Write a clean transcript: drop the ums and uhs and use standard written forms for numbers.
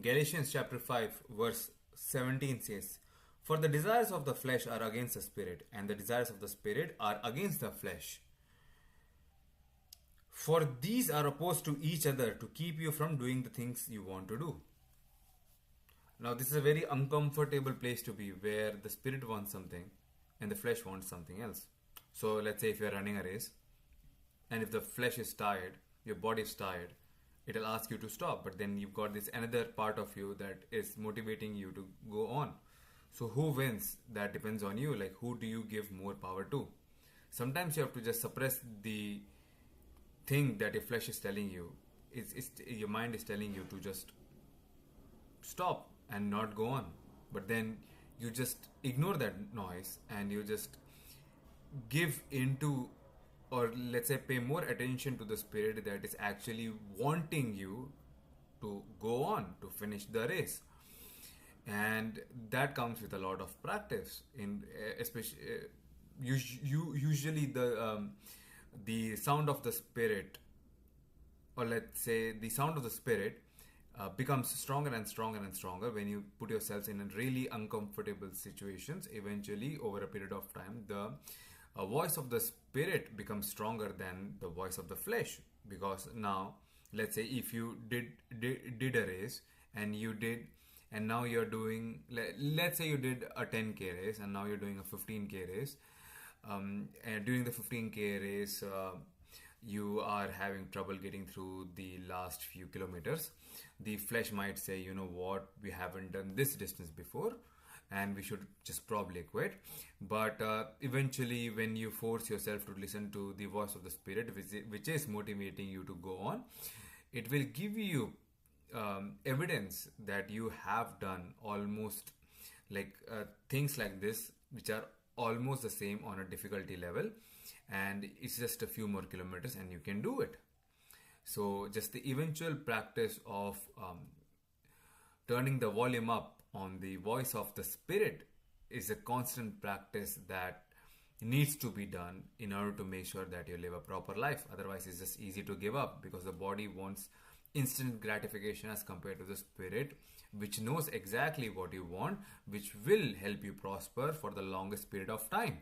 Galatians chapter 5 verse 17 says, "For the desires of the flesh are against the spirit, and the desires of the spirit are against the flesh. For these are opposed to each other to keep you from doing the things you want to do." Now, this is a very uncomfortable place to be where the spirit wants something and the flesh wants something else. So, let's say if you're running a race and if the flesh is tired, your body is tired, it'll ask you to stop. But then you've got this another part of you that is motivating you to go on. So, who wins? That depends on you. Like, who do you give more power to? Sometimes you have to just suppress the thing that your flesh is telling you. Your mind is telling you to just stop and not go on, but then you just ignore that noise and you just give into, or let's say pay more attention to the spirit that is actually wanting you to go on, to finish the race. And that comes with a lot of practice in especially usually the sound of the spirit, or let's say the sound of the spirit becomes stronger and stronger and stronger when you put yourselves in really uncomfortable situations. Eventually, over a period of time, the voice of the spirit becomes stronger than the voice of the flesh. Because now, let's say if you did a race and now you're doing, let's say you did a 10k race and now you're doing a 15k race. And during the 15k race, you are having trouble getting through the last few kilometers. The flesh might say, you know what, we haven't done this distance before and we should just probably quit. But eventually, when you force yourself to listen to the voice of the spirit, which is motivating you to go on, it will give you evidence that you have done almost like things like this, which are almost the same on a difficulty level, and it's just a few more kilometers and you can do it. So just the eventual practice of turning the volume up on the voice of the spirit is a constant practice that needs to be done in order to make sure that you live a proper life. Otherwise, it's just easy to give up because the body wants instant gratification as compared to the spirit, which knows exactly what you want, which will help you prosper for the longest period of time.